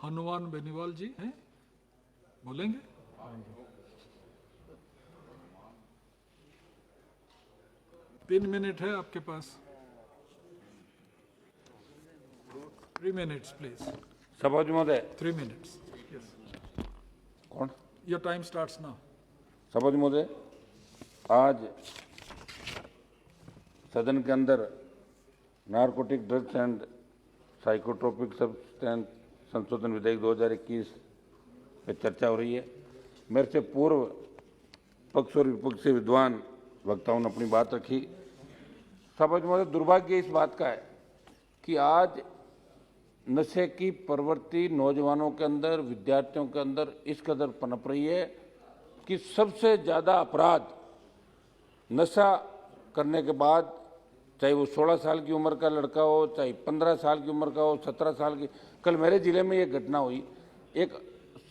हनुमान बेनीवाल जी हैं, बोलेंगे। 3 मिनट है आपके पास। 3 minutes, please. सभापति महोदय 3 minutes. Yes. कौन? Your time starts now. सभापति महोदय, आज सदन के अंदर narcotic drugs and psychotropic substance संशोधन विधेयक 2021 पे चर्चा हो रही है। मेरे से पूर्व पक्ष और विपक्ष से विद्वान वक्ताओं ने अपनी बात रखी। सभापति महोदय, दुर्भाग्य इस बात का है कि आज नशे की प्रवृत्ति नौजवानों के अंदर, विद्यार्थियों के अंदर इस कदर पनप रही है कि सबसे ज़्यादा अपराध नशा करने के बाद, चाहे वो 16 साल की उम्र का लड़का हो, चाहे 15 साल की उम्र का हो, 17 साल की। कल मेरे जिले में ये घटना हुई, एक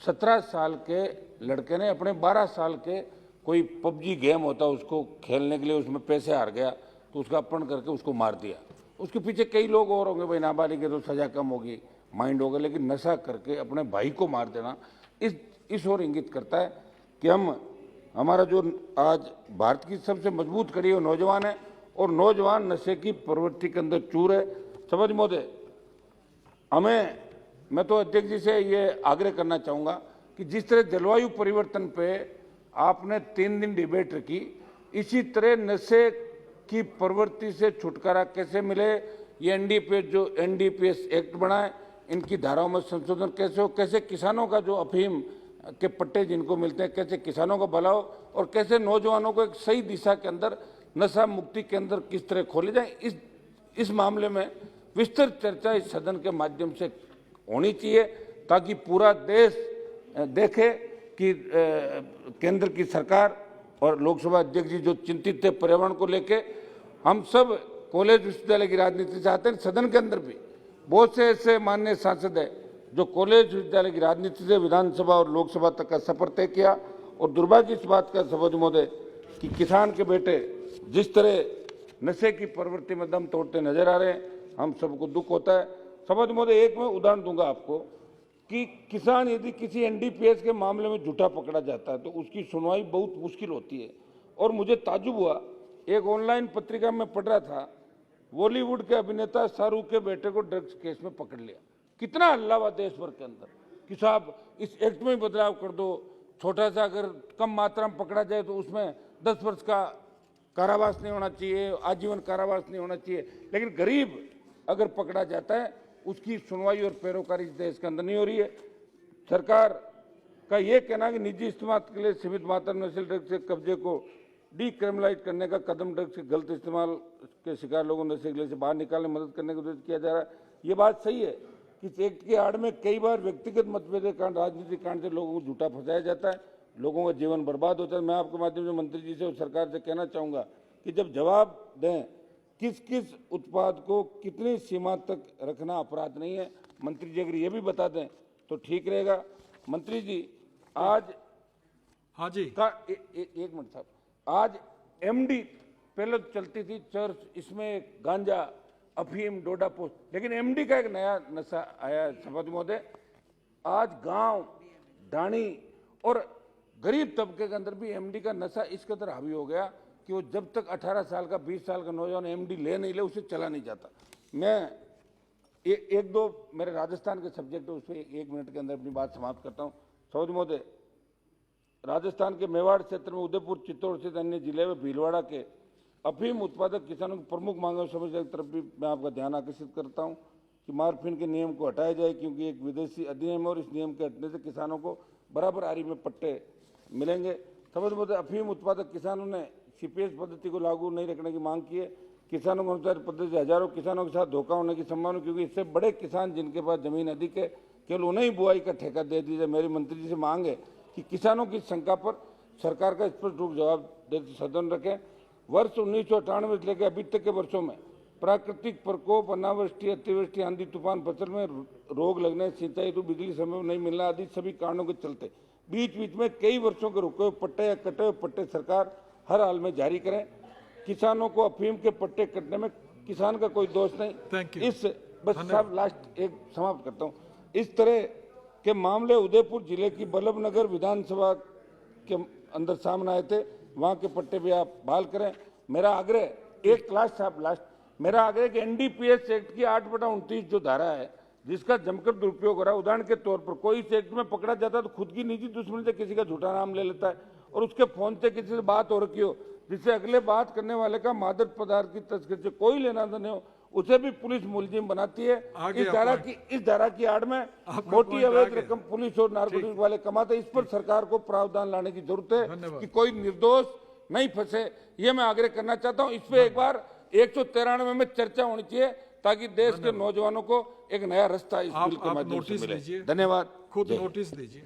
17 साल के लड़के ने अपने 12 साल के कोई पबजी गेम होता उसको खेलने के लिए उसमें पैसे हार गया तो उसका अपहरण करके उसको मार दिया। उसके पीछे कई लोग और होंगे, भाई नाबालिग है तो सजा कम होगी, माइंड होगा, लेकिन नशा करके अपने भाई को मार देना इस ओर इंगित करता है कि हमारा जो आज भारत की सबसे मजबूत कड़ी है वो नौजवान है और नौजवान नशे की प्रवृत्ति के अंदर चूर है। सभापति महोदय, मैं तो अध्यक्ष जी से ये आग्रह करना चाहूँगा कि जिस तरह जलवायु परिवर्तन पे आपने 3 दिन डिबेट रखी, इसी तरह नशे की प्रवृत्ति से छुटकारा कैसे मिले, ये एनडीपीएस एक्ट बनाए, इनकी धाराओं में संशोधन कैसे हो, कैसे किसानों का जो अफीम के पट्टे जिनको मिलते हैं कैसे किसानों को भला हो और कैसे नौजवानों को एक सही दिशा के अंदर नशा मुक्ति के अंदर किस तरह खोले जाए, इस मामले में विस्तृत चर्चा इस सदन के माध्यम से होनी चाहिए ताकि पूरा देश देखे कि केंद्र की सरकार और लोकसभा अध्यक्ष जी जो चिंतित थे पर्यावरण को लेके, हम सब कॉलेज विश्वविद्यालय की राजनीति चाहते हैं। सदन के अंदर भी बहुत से ऐसे माननीय सांसद हैं जो कॉलेज विश्वविद्यालय की राजनीति से विधानसभा और लोकसभा तक का सफर तय किया और दुर्भाग्य इस बात का सभापति महोदय कि किसान के बेटे जिस तरह नशे की प्रवृत्ति में दम तोड़ते नजर आ रहे हैं, हम सबको दुख होता है। सभापति महोदय, एक मैं उदाहरण दूंगा आपको कि किसान यदि किसी एनडीपीएस के मामले में झूठा पकड़ा जाता है तो उसकी सुनवाई बहुत मुश्किल होती है और मुझे ताज्जुब हुआ, एक ऑनलाइन पत्रिका में पढ़ रहा था, बॉलीवुड के अभिनेता शाहरुख के बेटे को ड्रग्स केस में पकड़ लिया। कितना हल्ला हुआ देश भर के अंदर कि साहब इस एक्ट में बदलाव कर दो, छोटा सा अगर कम मात्रा में पकड़ा जाए तो उसमें 10 वर्ष का कारावास नहीं होना चाहिए, आजीवन कारावास नहीं होना चाहिए, लेकिन गरीब अगर पकड़ा जाता है उसकी सुनवाई और पैरोकारी देश के अंदर नहीं हो रही है। सरकार का ये कहना कि निजी इस्तेमाल के लिए सीमित मात्रा में नशीले ड्रग्स के कब्जे को डीक्रिमिनलाइज करने का कदम ड्रग्स के गलत इस्तेमाल के शिकार लोगों को नशे के से बाहर निकालने में मदद करने का उद्देश्य किया जा रहा है। ये बात सही है कि इस एक्ट के आड़ में कई बार व्यक्तिगत मतभेद के कारण, राजनीतिक कारण से लोगों को झूठा फंसाया जाता है, लोगों का जीवन बर्बाद होता है। मैं आपके माध्यम से मंत्री जी से और सरकार से कहना चाहूँगा कि जब जवाब दें किस किस उत्पाद को कितनी सीमा तक रखना अपराध नहीं है, मंत्री जी अगर ये भी बता दें तो ठीक रहेगा। मंत्री जी आज हाँ जी का एक मिनट साहब, आज एमडी पहले चलती थी चर्च, इसमें गांजा, अफीम, डोडा पोस्ट, लेकिन एमडी का एक नया नशा आया। सभापति महोदय, आज गांव, ढाणी और गरीब तबके के अंदर भी एमडी का नशा इस कदर हावी हो गया कि वो जब तक 18 साल का 20 साल का नौजवान एमडी ले नहीं ले उसे चला नहीं जाता। मैं एक दो मेरे राजस्थान के सब्जेक्ट है उस पर 1 मिनट के अंदर अपनी बात समाप्त करता हूँ। सभापति महोदय, राजस्थान के मेवाड़ क्षेत्र में उदयपुर, चित्तौड़ सहित अन्य जिले में भीलवाड़ा के अफीम उत्पादक किसानों की प्रमुख मांगों समस्या की तरफ भी मैं आपका ध्यान आकर्षित करता हूं कि मार्फिन के नियम को हटाया जाए क्योंकि एक विदेशी अधिनियम है और इस नियम के हटने से किसानों को बराबर आरी में पट्टे मिलेंगे। सभापति महोदय, अफीम उत्पादक किसानों ने सीपीएस पद्धति को लागू नहीं रखने की मांग की है। किसानों को अनुसार पद्धति से हजारों किसानों के साथ धोखा होने की संभावना, क्योंकि इससे बड़े किसान जिनके पास जमीन अधिक है केवल उन्हें ही बुआई का ठेका दे दीजिए। मेरी मंत्री जी से मांग है कि किसानों की शंका पर सरकार का स्पष्ट रूप जवाब देते सदन रखें। वर्ष 1998 से लेकर अभी तक के वर्षों में प्राकृतिक प्रकोप, अनावृष्टि, अतिवृष्टि, आंधी तूफान, फसल में रोग लगने, सिंचाई तो बिजली समय में नहीं मिलना आदि सभी कारणों के चलते बीच बीच में कई वर्षों के रुके हुए पट्टे या कटे हुए पट्टे सरकार हर हाल में जारी करें। किसानों को अफीम के पट्टे कटने में किसान का कोई दोष नहीं। इस बस साहब लास्ट एक समाप्त करता हूँ। इस तरह के मामले उदयपुर जिले की बल्लभनगर विधानसभा के अंदर सामने आए थे, वहां के पट्टे भी आप बहाल करें। मेरा आग्रह एक लास्ट साहब लास्ट मेरा आग्रह कि एनडीपीएस एक्ट की 8/29 जो धारा है जिसका जमकर दुरुपयोग हो रहा है, उदाहरण के तौर पर कोई इस एक्ट में पकड़ा जाता है तो खुद की निजी दुश्मनी से किसी का झूठा नाम ले लेता है और उसके फोन से किसी से बात हो रखी हो जिससे अगले बात करने वाले का मादक पदार्थ की तस्करी से कोई लेना देना हो, उसे भी पुलिस मुलजिम बनाती है। आगे इस धारा की आड़ में मोटी अवैध रकम पुलिस और नारकोटिक्स वाले कमाते हैं। इस पर सरकार को प्रावधान लाने की जरूरत है कि कोई निर्दोष नहीं फंसे। ये मैं आग्रह करना चाहता हूं। इस पे एक बार 193 में चर्चा होनी चाहिए ताकि देश के नौजवानों को एक नया रास्ता इस बिल के आप माध्यम से नोटिस मिले। लीजिए, धन्यवाद। खुद नोटिस दीजिए।